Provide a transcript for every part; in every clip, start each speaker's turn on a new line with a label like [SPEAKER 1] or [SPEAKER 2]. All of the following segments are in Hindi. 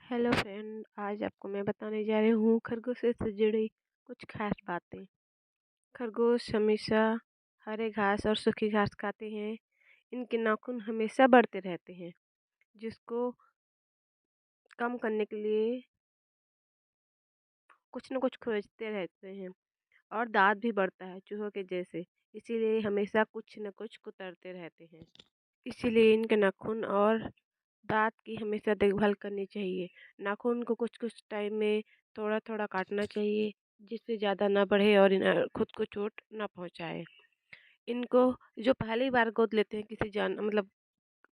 [SPEAKER 1] हेलो फ्रेंड, आज आपको मैं बताने जा रही हूँ खरगोश से जुड़ी कुछ खास बातें। खरगोश हमेशा हरे घास और सूखी घास खाते हैं। इनके नाखून हमेशा बढ़ते रहते हैं, जिसको कम करने के लिए कुछ न कुछ खोजते रहते हैं। और दांत भी बढ़ता है चूहों के जैसे, इसीलिए हमेशा कुछ न कुछ कुतरते रहते हैं। इसीलिए इनके नाखून और दांत की हमेशा देखभाल करनी चाहिए। नाखून को कुछ कुछ टाइम में थोड़ा थोड़ा काटना चाहिए, जिससे ज़्यादा ना बढ़े और खुद को चोट ना पहुंचाए। इनको जो पहली बार गोद लेते हैं किसी जान मतलब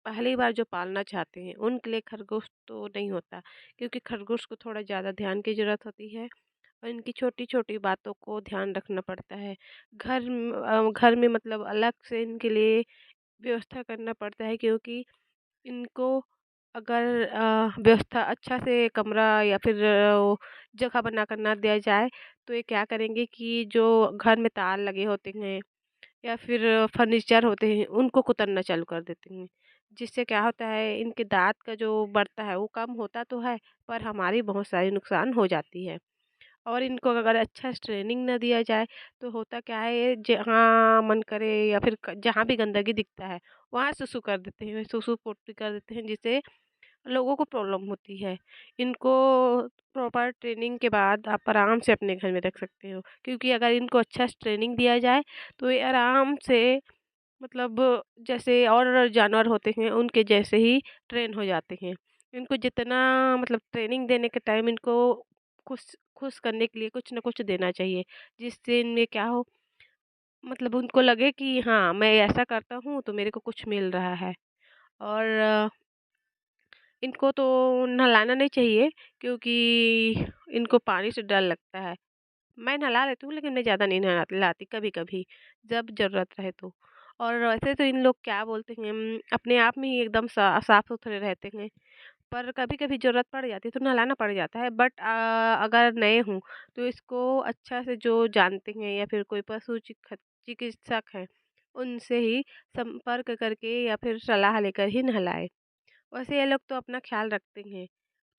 [SPEAKER 1] पहली बार जो पालना चाहते हैं उनके लिए खरगोश तो नहीं होता, क्योंकि खरगोश को थोड़ा ज़्यादा ध्यान की ज़रूरत होती है और इनकी छोटी छोटी बातों को ध्यान रखना पड़ता है। घर में मतलब अलग से इनके लिए व्यवस्था करना पड़ता है, क्योंकि इनको अगर व्यवस्था अच्छा से कमरा या फिर वो जगह बनाकर ना दिया जाए, तो ये क्या करेंगे कि जो घर में तार लगे होते हैं या फिर फर्नीचर होते हैं उनको कुतरना चालू कर देते हैं। जिससे क्या होता है, इनके दांत का जो बढ़ता है वो कम होता तो है, पर हमारी बहुत सारी नुकसान हो जाती है। और इनको अगर अच्छा से ट्रेनिंग ना दिया जाए तो होता क्या है, ये जहाँ मन करे या फिर जहाँ भी गंदगी दिखता है वहाँ सुसु कर देते हैं, सुसु पोटी कर देते हैं, जिससे लोगों को प्रॉब्लम होती है। इनको प्रॉपर ट्रेनिंग के बाद आप आराम से अपने घर में रख सकते हो, क्योंकि अगर इनको अच्छा से ट्रेनिंग दिया जाए तो ये आराम से मतलब जैसे और जानवर होते हैं उनके जैसे ही ट्रेन हो जाते हैं। इनको जितना मतलब ट्रेनिंग देने के टाइम इनको खुश खुश करने के लिए कुछ ना कुछ देना चाहिए, जिससे इनमें क्या हो, मतलब उनको लगे कि हाँ मैं ऐसा करता हूँ तो मेरे को कुछ मिल रहा है। और इनको तो नहलाना नहीं चाहिए, क्योंकि इनको पानी से डर लगता है। मैं नहला लेती हूँ, लेकिन मैं ज़्यादा नहीं नहलाती, कभी-कभी जब ज़रूरत रहे तो। और वैसे तो इन लोग क्या बोलते हैं, अपने आप में ही एकदम साफ-सुथरे रहते हैं। पर कभी-कभी ज़रूरत पड़ जाती है तो नहलाना पड़ जाता है। बट अगर नए हों तो इसको अच्छा से जो जानते हैं या फिर कोई पशु चिकित्सक हैं, उनसे ही संपर्क करके या फिर सलाह लेकर ही नहलाएँ। वैसे ये लोग तो अपना ख़्याल रखते हैं,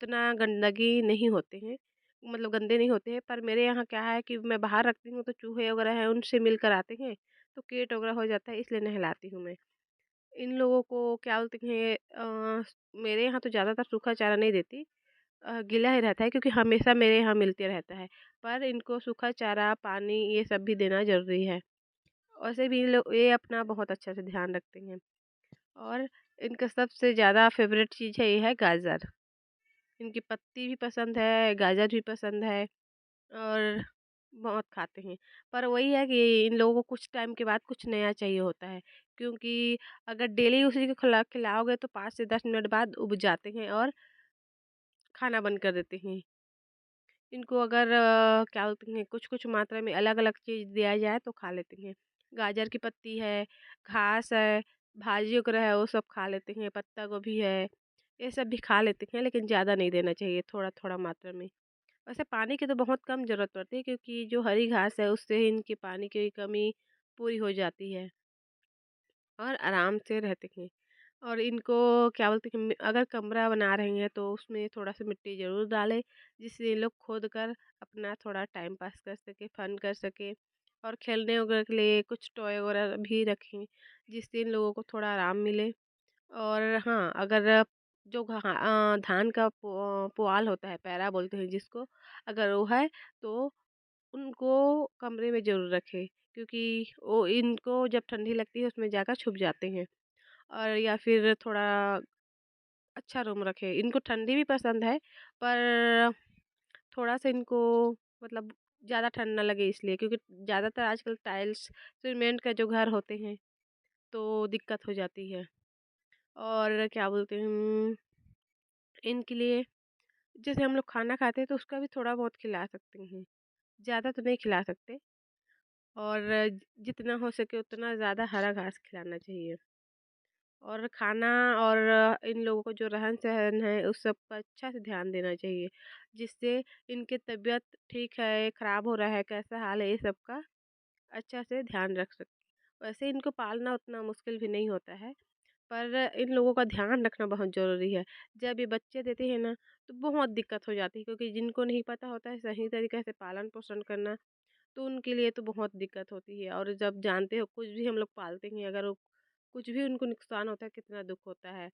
[SPEAKER 1] उतना गंदगी नहीं होते हैं, मतलब गंदे नहीं होते हैं। पर मेरे यहाँ क्या है कि मैं बाहर रखती हूँ तो चूहे वगैरह हैं उनसे मिलकर आते हैं, तो कीट वगैरह हो जाता है, इसलिए नहलाती हूँ मैं। इन लोगों को क्या बोलते हैं, मेरे यहाँ तो ज़्यादातर सूखा चारा नहीं देती, गीला ही रहता है, क्योंकि हमेशा मेरे यहाँ मिलते रहता है। पर इनको सूखा चारा, पानी ये सब भी देना ज़रूरी है। वैसे भी ये अपना बहुत अच्छा से ध्यान रखते हैं। और इनका सबसे ज़्यादा फ़ेवरेट चीज़ है, ये है गाजर। इनकी पत्ती भी पसंद है, गाजर भी पसंद है और बहुत खाते हैं। पर वही है कि इन लोगों को कुछ टाइम के बाद कुछ नया चाहिए होता है, क्योंकि अगर डेली उसी को खिलाओगे तो 5 से 10 मिनट बाद उब जाते हैं और खाना बंद कर देते हैं। इनको अगर क्या बोलते हैं, कुछ-कुछ मात्रा में अलग-अलग चीज़ दिया जाए तो खा लेते हैं। गाजर की पत्ती है, घास है, भाजी वगैरह है वो सब खा लेते हैं, पत्ता गोभी है, ये सब भी खा लेते हैं, लेकिन ज़्यादा नहीं देना चाहिए, थोड़ा-थोड़ा मात्रा में। वैसे पानी की तो बहुत कम ज़रूरत पड़ती है, क्योंकि जो हरी घास है उससे ही इनकी पानी की कमी पूरी हो जाती है और आराम से रहते हैं। और इनको क्या बोलते हैं, अगर कमरा बना रहे हैं तो उसमें थोड़ा-सा मिट्टी ज़रूर डालें, जिससे ये लोग खोद कर अपना थोड़ा टाइम पास कर सकें, फन कर सकें। और खेलने वगैरह के लिए कुछ टॉय वगैरह भी रखें, जिससे इन लोगों को थोड़ा आराम मिले। और हाँ, अगर धान का पुआल होता है, पैरा बोलते हैं जिसको, अगर वो है तो उनको कमरे में ज़रूर रखें, क्योंकि वो इनको जब ठंडी लगती है उसमें जाकर छुप जाते हैं। और या फिर थोड़ा अच्छा रूम रखें, इनको ठंडी भी पसंद है, पर थोड़ा-सा इनको मतलब ज़्यादा ठंड ना लगे इसलिए, क्योंकि ज़्यादातर आजकल टाइल्स, सीमेंट का जो घर होते हैं तो दिक्कत हो जाती है। और क्या बोलते हैं, इनके लिए जैसे हम लोग खाना खाते हैं तो उसका भी थोड़ा बहुत खिला सकते हैं, ज़्यादा तो नहीं खिला सकते। और जितना हो सके उतना ज़्यादा हरा घास खिलाना चाहिए। और खाना और इन लोगों को जो रहन-सहन है उस सब का अच्छा से ध्यान देना चाहिए, जिससे इनकी तबीयत ठीक है, ख़राब हो रहा है, कैसा हाल है, ये सब का अच्छा से ध्यान रख सकें। वैसे इनको पालना उतना मुश्किल भी नहीं होता है, पर इन लोगों का ध्यान रखना बहुत ज़रूरी है। जब ये बच्चे देते हैं ना, तो बहुत दिक्कत हो जाती है क्योंकि जिनको नहीं पता होता है सही तरीके से पालन-पोषण करना, तो उनके लिए तो बहुत दिक्कत होती है। और जब जानते हो कुछ भी हम लोग पालते हैं, अगर वो कुछ भी उनको नुकसान होता है, कितना दुःख होता है।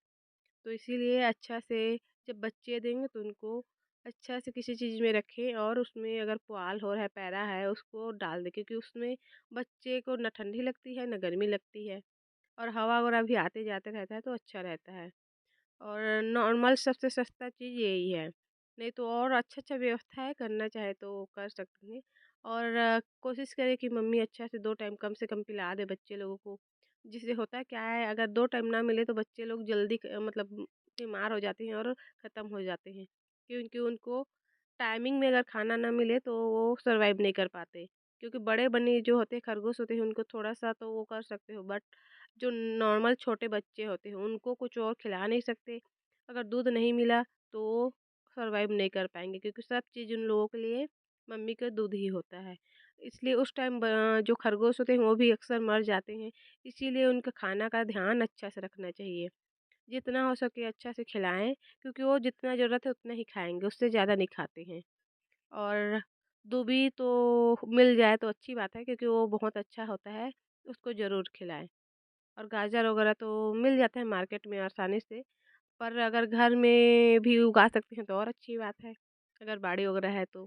[SPEAKER 1] तो इसीलिए अच्छा से जब बच्चे देंगे तो उनको अच्छा से किसी चीज़ में रखें और उसमें अगर पुआल हो रहा है, पैरा है, उसको डाल दें क्योंकि उसमें बच्चे को ना ठंडी लगती है, ना गर्मी लगती है और हवा वगैरह भी आते-जाते रहता है तो अच्छा रहता है। और नॉर्मल सबसे सस्ता चीज़ यही है। नहीं तो और अच्छा-अच्छा व्यवस्था है, करना चाहे तो कर सकती हैं। और कोशिश करें कि मम्मी अच्छा से 2 टाइम कम से कम पिला दे बच्चे लोगों को। जिससे होता है क्या है, अगर 2 टाइम ना मिले तो बच्चे लोग जल्दी मतलब बीमार हो जाते हैं और ख़त्म हो जाते हैं। क्योंकि उनको टाइमिंग में अगर खाना ना मिले तो वो सर्वाइव नहीं कर पाते। क्योंकि बड़े बनी जो होते हैं खरगोश होते हैं उनको थोड़ा-सा तो वो कर सकते हो, बट जो नॉर्मल छोटे बच्चे होते हैं उनको कुछ और खिला नहीं सकते। अगर दूध नहीं मिला तो वो सर्वाइव नहीं कर पाएँगे क्योंकि सब चीज़ उन लोगों के लिए मम्मी का दूध ही होता है। इसलिए उस टाइम जो खरगोश होते हैं वो भी अक्सर मर जाते हैं। इसीलिए उनका खाना का ध्यान अच्छा से रखना चाहिए। जितना हो सके अच्छा से खिलाएँ क्योंकि वो जितना ज़रूरत है उतना ही खाएँगे, उससे ज़्यादा नहीं खाते हैं। और दूबी तो मिल जाए तो अच्छी बात है क्योंकि वो बहुत अच्छा होता है, उसको ज़रूर खिलाएँ। और गाजर वगैरह तो मिल जाते हैं मार्केट में आसानी से, पर अगर घर में भी उगा सकते हैं तो और अच्छी बात है, अगर बाड़ी वगैरह है तो।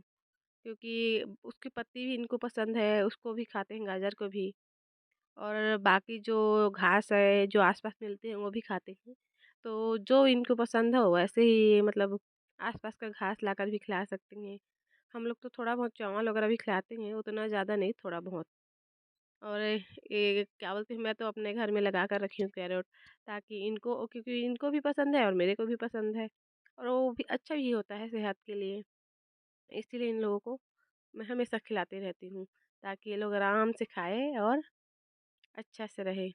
[SPEAKER 1] क्योंकि उसकी पत्ती भी इनको पसंद है, उसको भी खाते हैं गाजर को भी। और बाकी जो घास है, जो आस-पास मिलते हैं वो भी खाते हैं। तो जो इनको पसंद हो वैसे ही मतलब आस-पास का घास लाकर भी खिला सकती हैं। हम लोग तो थोड़ा बहुत चावल वगैरह भी खिलाते हैं, उतना ज़्यादा नहीं, थोड़ा बहुत। और ये क्या बोलते हैं, मैं तो अपने घर में लगा कर रखी हूँ कैरट, ताकि इनको, क्योंकि इनको भी पसंद है और मेरे को भी पसंद है और वो भी अच्छा भी होता है सेहत के लिए। इसीलिए इन लोगों को मैं हमेशा खिलाती रहती हूँ ताकि ये लोग आराम से खाएँ और अच्छा से रहे।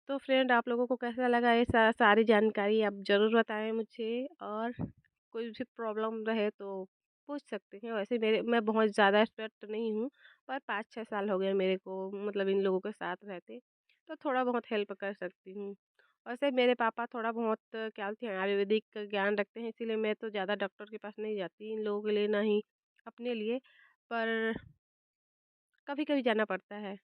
[SPEAKER 1] तो फ्रेंड, आप लोगों को कैसा लगा ये सारी जानकारी, आप ज़रूर बताएं मुझे। और कोई भी प्रॉब्लम रहे तो पूछ सकते हैं। वैसे मेरे मैं बहुत ज़्यादा एक्सपर्ट नहीं हूँ, पर 5-6 साल हो गए मेरे को मतलब इन लोगों के साथ रहते, तो थोड़ा बहुत हेल्प कर सकती हूँ। वैसे मेरे पापा थोड़ा बहुत क्या बोलते हैं आयुर्वेदिक का ज्ञान रखते हैं, इसीलिए मैं तो ज़्यादा डॉक्टर के पास नहीं जाती इन लोगों के लिए, ना ही अपने लिए, पर कभी कभी जाना पड़ता है।